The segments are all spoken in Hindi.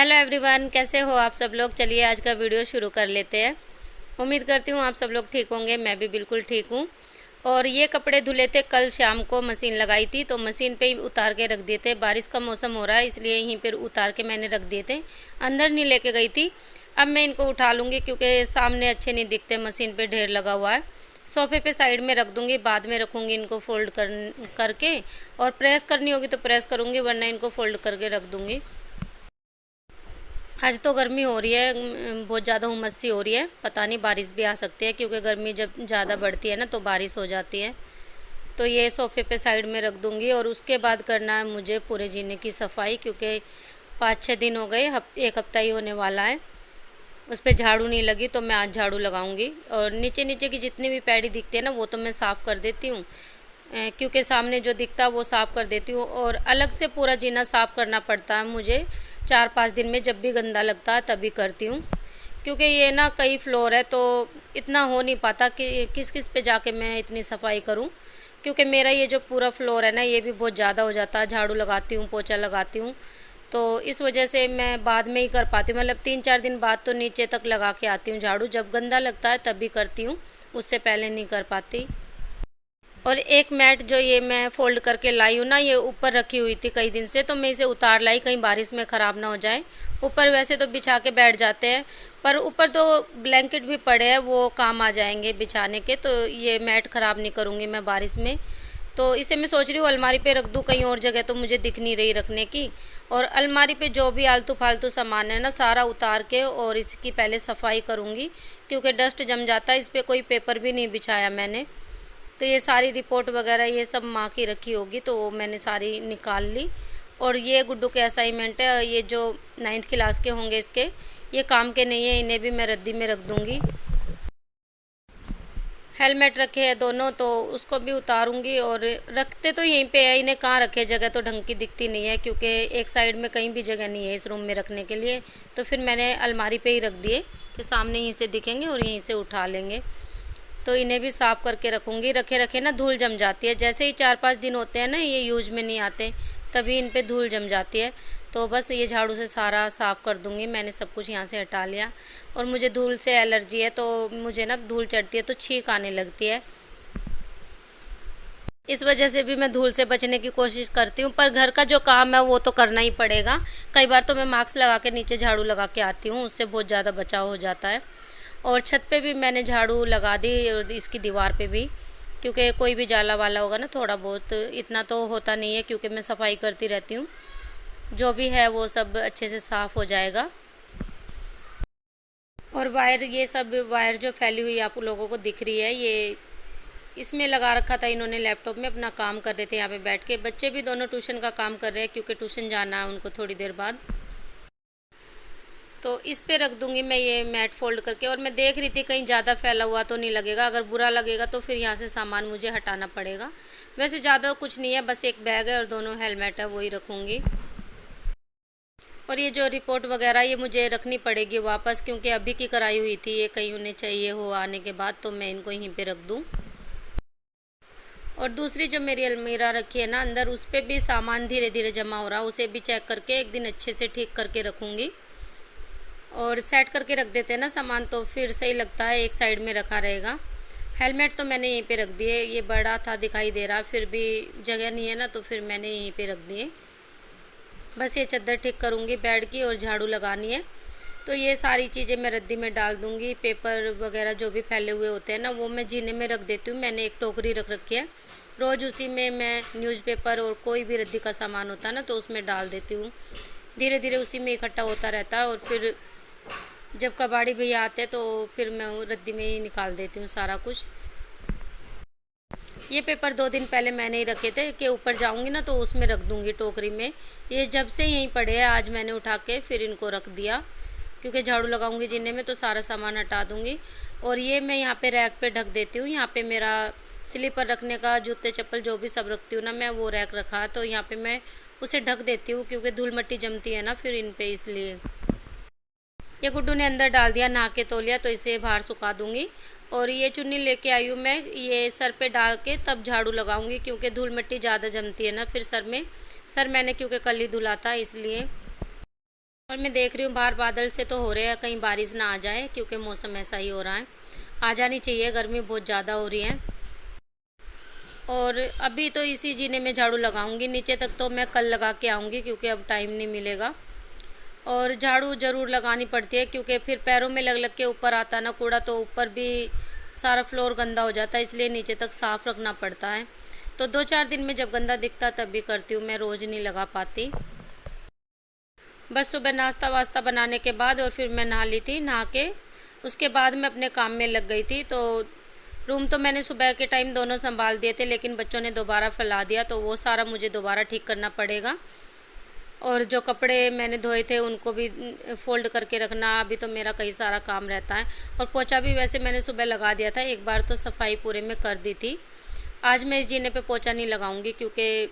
हेलो एवरीवन, कैसे हो आप सब लोग। चलिए आज का वीडियो शुरू कर लेते हैं। उम्मीद करती हूँ आप सब लोग ठीक होंगे। मैं भी बिल्कुल ठीक हूँ। और ये कपड़े धुले थे, कल शाम को मशीन लगाई थी तो मशीन पे ही उतार के रख दिए थे। बारिश का मौसम हो रहा है इसलिए यहीं पर उतार के मैंने रख दिए थे, अंदर नहीं लेके गई थी। अब मैं इनको उठा लूँगी क्योंकि सामने अच्छे नहीं दिखते, मशीन पर ढेर लगा हुआ है। सोफे पे साइड में रख दूँगी, बाद में रखूँगी इनको फोल्ड करके। और प्रेस करनी होगी तो प्रेस करूँगी, वरना इनको फोल्ड करके रख दूँगी। आज तो गर्मी हो रही है, बहुत ज़्यादा उमस सी हो रही है। पता नहीं बारिश भी आ सकती है क्योंकि गर्मी जब ज़्यादा बढ़ती है ना तो बारिश हो जाती है। तो ये सोफे पे साइड में रख दूँगी और उसके बाद करना है मुझे पूरे जीने की सफाई, क्योंकि 5-6 दिन हो गए, एक हफ्ता ही होने वाला है। उस पर झाड़ू नहीं लगी तो मैं आज झाड़ू लगाऊंगी। और नीचे नीचे की जितनी भी पैड़ी दिखती है ना वो तो मैं साफ़ कर देती हूँ, क्योंकि सामने जो दिखता है वो साफ़ कर देती हूँ। और अलग से पूरा जीना साफ़ करना पड़ता है मुझे 4-5 दिन में, जब भी गंदा लगता है तभी करती हूँ। क्योंकि ये ना कई फ्लोर है तो इतना हो नहीं पाता कि किस किस पे जाके मैं इतनी सफाई करूँ। क्योंकि मेरा ये जो पूरा फ्लोर है ना ये भी बहुत ज़्यादा हो जाता है, झाड़ू लगाती हूँ, पोछा लगाती हूँ, तो इस वजह से मैं बाद में ही कर पाती हूँ। मतलब 3-4 दिन बाद तो नीचे तक लगा के आती हूँ झाड़ू, जब गंदा लगता है तभी करती हूँ, उससे पहले नहीं कर पाती। और एक मैट जो ये मैं फोल्ड करके लाई हूँ ना, ये ऊपर रखी हुई थी कई दिन से, तो मैं इसे उतार लाई कहीं बारिश में ख़राब ना हो जाए। ऊपर वैसे तो बिछा के बैठ जाते हैं, पर ऊपर तो ब्लैंकेट भी पड़े हैं, वो काम आ जाएंगे बिछाने के, तो ये मैट ख़राब नहीं करूँगी मैं बारिश में। तो इसे मैं सोच रही हूँ अलमारी पे रख दूँ, कहीं और जगह तो मुझे दिख नहीं रही रखने की। और अलमारी पे जो भी आलतू फालतू सामान है ना सारा उतार के और इसकी पहले सफाई करूँगी, क्योंकि डस्ट जम जाता है। इस पर कोई पेपर भी नहीं बिछाया मैंने, तो ये सारी रिपोर्ट वगैरह ये सब माँ की रखी होगी तो मैंने सारी निकाल ली। और ये गुड्डू के असाइनमेंट है, ये जो 9th क्लास के होंगे इसके, ये काम के नहीं है, इन्हें भी मैं रद्दी में रख दूँगी। हेलमेट रखे हैं दोनों तो उसको भी उतारूंगी। और रखते तो यहीं पे है, इन्हें कहाँ रखे, जगह तो ढंग की दिखती नहीं है क्योंकि एक साइड में कहीं भी जगह नहीं है इस रूम में रखने के लिए। तो फिर मैंने अलमारी पे ही रख दिए कि सामने यहीं से दिखेंगे और यहीं से उठा लेंगे। तो इन्हें भी साफ़ करके रखूँगी। रखे रखे ना धूल जम जाती है, जैसे ही 4-5 दिन होते हैं ना ये यूज में नहीं आते, तभी इन पे धूल जम जाती है। तो बस ये झाड़ू से सारा साफ़ कर दूँगी। मैंने सब कुछ यहाँ से हटा लिया। और मुझे धूल से एलर्जी है, तो मुझे ना धूल चढ़ती है तो छींक आने लगती है। इस वजह से भी मैं धूल से बचने की कोशिश करती हूँ, पर घर का जो काम है वो तो करना ही पड़ेगा। कई बार तो मैं मास्क लगा के नीचे झाड़ू लगा के आती हूँ, उससे बहुत ज़्यादा बचाव हो जाता है। और छत पे भी मैंने झाड़ू लगा दी और इसकी दीवार पे भी, क्योंकि कोई भी जाला वाला होगा ना थोड़ा बहुत, इतना तो होता नहीं है क्योंकि मैं सफाई करती रहती हूँ, जो भी है वो सब अच्छे से साफ़ हो जाएगा। और वायर, ये सब वायर जो फैली हुई आप लोगों को दिख रही है, ये इसमें लगा रखा था इन्होंने, लैपटॉप में अपना काम कर रहे थे यहाँ पे बैठ के। बच्चे भी दोनों ट्यूशन का काम कर रहे हैं क्योंकि ट्यूशन जाना है उनको थोड़ी देर बाद। तो इस पे रख दूंगी मैं ये मैट फोल्ड करके। और मैं देख रही थी कहीं ज़्यादा फैला हुआ तो नहीं लगेगा, अगर बुरा लगेगा तो फिर यहाँ से सामान मुझे हटाना पड़ेगा। वैसे ज़्यादा कुछ नहीं है, बस एक बैग है और दोनों हेलमेट है, वही रखूँगी। और ये जो रिपोर्ट वगैरह ये मुझे रखनी पड़ेगी वापस, क्योंकि अभी की कराई हुई थी, ये कहीं उन्हें चाहिए हो आने के बाद, तो मैं इनको यहीं पे रख दूँ। और दूसरी जो मेरी अलमीरा रखी है ना अंदर, उस पर भी सामान धीरे धीरे जमा हो रहा, उसे भी चेक करके एक दिन अच्छे से ठीक करके रखूँगी। और सेट करके रख देते हैं ना सामान तो फिर सही लगता है, एक साइड में रखा रहेगा। हेलमेट तो मैंने यहीं पे रख दिए, ये बड़ा था दिखाई दे रहा, फिर भी जगह नहीं है ना तो फिर मैंने यहीं पे रख दिए। बस ये चद्दर ठीक करूँगी बेड की और झाड़ू लगानी है। तो ये सारी चीज़ें मैं रद्दी में डाल दूँगी। पेपर वगैरह जो भी फैले हुए होते हैं ना वो मैं जीने में रख देती हूँ। मैंने एक टोकरी रख रखी है, रोज़ उसी में मैं न्यूज़पेपर और कोई भी रद्दी का सामान होता है ना तो उसमें डाल देती हूँ। धीरे धीरे उसी में इकट्ठा होता रहता है और फिर जब कबाड़ी भैया आते तो फिर मैं रद्दी में ही निकाल देती हूँ सारा कुछ। ये पेपर 2 दिन पहले मैंने ही रखे थे कि ऊपर जाऊंगी ना तो उसमें रख दूंगी टोकरी में। ये जब से यहीं पड़े हैं, आज मैंने उठा के फिर इनको रख दिया, क्योंकि झाड़ू लगाऊंगी जीने में तो सारा सामान हटा दूंगी। और ये मैं यहाँ पे रैक पे ढक देती हूँ। यहाँ पे मेरा स्लीपर रखने का, जूते चप्पल जो भी सब रखती हूँ ना मैं, वो रैक रखा, तो यहाँ पे मैं उसे ढक देती हूँ क्योंकि धूल मिट्टी जमती है ना फिर इन पे, इसलिए। ये गुड्डू ने अंदर डाल दिया नहा के तौलिया, तो इसे बाहर सुखा दूंगी। और ये चुन्नी लेके आई हूँ मैं, ये सर पे डाल के तब झाड़ू लगाऊंगी, क्योंकि धूल मिट्टी ज़्यादा जमती है ना फिर सर में। सर मैंने क्योंकि कल ही धुला था इसलिए। और मैं देख रही हूँ बाहर बादल से तो हो रहे हैं, कहीं बारिश ना आ जाए, क्योंकि मौसम ऐसा ही हो रहा है। आ जानी चाहिए, गर्मी बहुत ज़्यादा हो रही है। और अभी तो इसी जीने में झाड़ू लगाऊंगी, नीचे तक तो मैं कल लगा के आऊँगी, क्योंकि अब टाइम नहीं मिलेगा। और झाड़ू ज़रूर लगानी पड़ती है, क्योंकि फिर पैरों में लग लग के ऊपर आता ना कूड़ा, तो ऊपर भी सारा फ्लोर गंदा हो जाता है, इसलिए नीचे तक साफ़ रखना पड़ता है। तो 2-4 दिन में जब गंदा दिखता तब भी करती हूँ, मैं रोज़ नहीं लगा पाती। बस सुबह नाश्ता वास्ता बनाने के बाद और फिर मैं नहा ली थी। नहा के उसके बाद मैं अपने काम में लग गई थी। तो रूम तो मैंने सुबह के टाइम दोनों संभाल दिए थे, लेकिन बच्चों ने दोबारा फैला दिया, तो वो सारा मुझे दोबारा ठीक करना पड़ेगा। और जो कपड़े मैंने धोए थे उनको भी फोल्ड करके रखना, अभी तो मेरा कई सारा काम रहता है। और पोछा भी वैसे मैंने सुबह लगा दिया था, एक बार तो सफाई पूरे में कर दी थी। आज मैं इस जीने पे पोछा नहीं लगाऊंगी, क्योंकि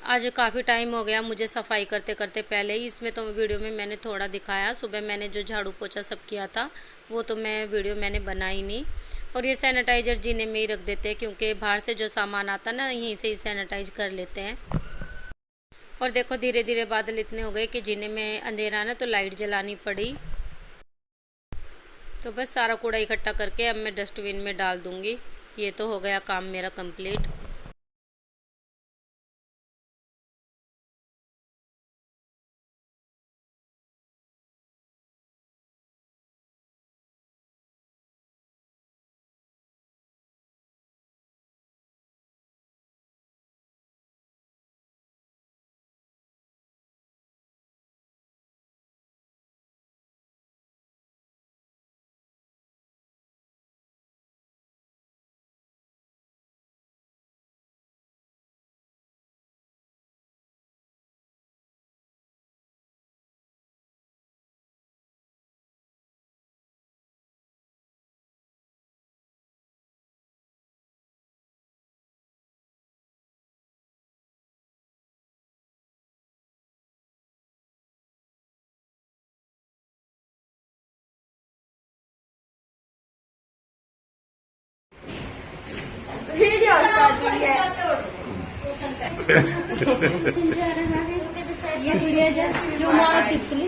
आज काफ़ी टाइम हो गया मुझे सफाई करते करते। पहले ही इसमें तो वीडियो में मैंने थोड़ा दिखाया, सुबह मैंने जो झाड़ू पोछा सब किया था वो तो मैं वीडियो मैंने बनाई नहीं। और ये सैनिटाइज़र जीने में ही रख देते हैं, क्योंकि बाहर से जो सामान आता ना यहीं से ही सैनिटाइज कर लेते हैं। और देखो धीरे धीरे बादल इतने हो गए कि जीने में अंधेरा ना, तो लाइट जलानी पड़ी। तो बस सारा कूड़ा इकट्ठा करके अब मैं डस्टबिन में डाल दूँगी। ये तो हो गया काम मेरा कंप्लीट। वीडियो ये वीडियो जो हमारा छिपकली,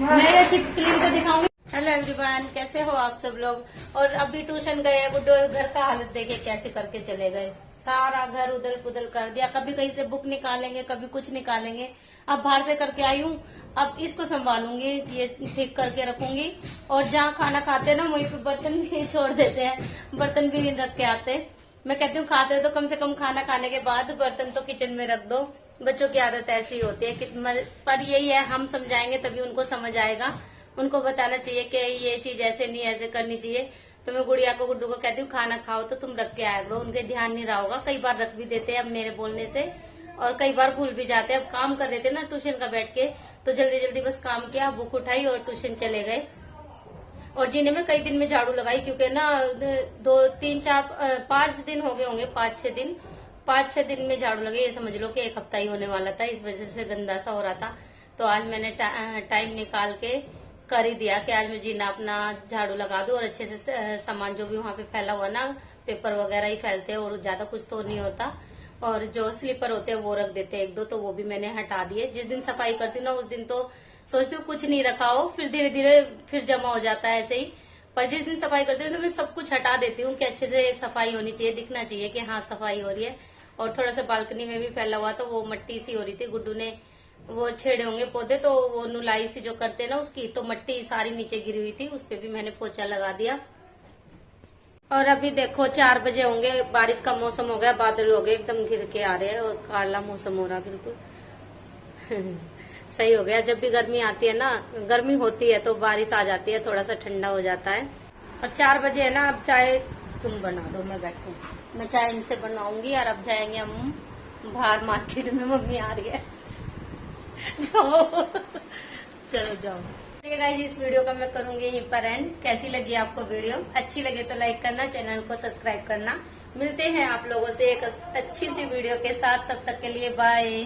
मेरे छिपकली को दिखाऊंगी। हेलो एवरीवन, कैसे हो आप सब लोग। और अभी ट्यूशन गए गुड्डू, घर का हालत देखे कैसे करके चले गए, सारा घर उदल पुदल कर दिया। कभी कहीं से बुक निकालेंगे, कभी कुछ निकालेंगे। अब बाहर से करके आई हूँ, अब इसको संभालूंगी, ये ठीक करके रखूंगी। और जहाँ खाना खाते हैं ना वहीं पे बर्तन भी छोड़ देते हैं, बर्तन भी नहीं रख के आते। मैं कहती हूँ खाते हो तो कम से कम खाना खाने के बाद बर्तन तो किचन में रख दो। बच्चों की आदत ऐसी होती है कि पर यही है, हम समझाएंगे तभी उनको समझ आएगा। उनको बताना चाहिए कि ये चीज ऐसे नहीं ऐसे करनी चाहिए। तो मैं गुड़िया को गुड्डू को कहती हूँ खाना खाओ तो तुम रख के आया करो, उनके ध्यान नहीं रहा होगा। कई बार रख भी देते हैं अब मेरे बोलने से, और कई बार भूल भी जाते हैं। अब काम कर रहे थे ना ट्यूशन का बैठ के, तो जल्दी जल्दी बस काम किया, बुक उठाई और ट्यूशन चले गए। और जीने में कई दिन में झाड़ू लगाई, क्योंकि ना 5 दिन हो गए होंगे, 5-6 दिन में झाड़ू लगे। ये समझ लो कि एक हफ्ता ही होने वाला था, इस वजह से गंदा सा हो रहा था। तो आज मैंने टाइम निकाल के कर ही दिया कि आज मैं जीना अपना झाड़ू लगा दूं। और अच्छे से सामान जो भी वहां पे फैला हुआ ना, पेपर वगैरह ही फैलते हैं और ज्यादा कुछ तो नहीं होता। और जो स्लीपर होते हैं वो रख देते हैं 1-2, तो वो भी मैंने हटा दिए। जिस दिन सफाई करती हूँ ना उस दिन तो सोचती हूँ कुछ नहीं रखा हो, फिर धीरे धीरे फिर जमा हो जाता है ऐसे ही। पर जिस दिन सफाई करती हूँ तो मैं सब कुछ हटा देती हूँ कि अच्छे से सफाई होनी चाहिए, दिखना चाहिए कि हाँ सफाई हो रही है। और थोड़ा सा बालकनी में भी फैला हुआ, तो वो मट्टी सी हो रही थी, गुड्डू ने वो छेड़े होंगे पौधे, तो वो नुलाई सी जो करते हैं ना उसकी, तो मट्टी सारी नीचे गिरी हुई थी, उस पर भी मैंने पोछा लगा दिया। और अभी देखो 4 बजे होंगे, बारिश का मौसम हो गया, बादल हो गए एकदम घिर के आ रहे हैं और काला मौसम हो रहा बिल्कुल। सही हो गया, जब भी गर्मी आती है ना, गर्मी होती है तो बारिश आ जाती है, थोड़ा सा ठंडा हो जाता है। और 4 बजे है ना, अब चाय तुम बना दो, मैं बैठू, मैं चाय इनसे बनवाऊंगी। और अब जाएंगे हम बाहर मार्केट में, मम्मी आ रही है। जाओ चलो जाओ। गाइस इस वीडियो का मैं करूंगी यहीं पर एंड। कैसी लगी आपको वीडियो, अच्छी लगे तो लाइक करना, चैनल को सब्सक्राइब करना। मिलते हैं आप लोगों से एक अच्छी सी वीडियो के साथ, तब तक के लिए बाय।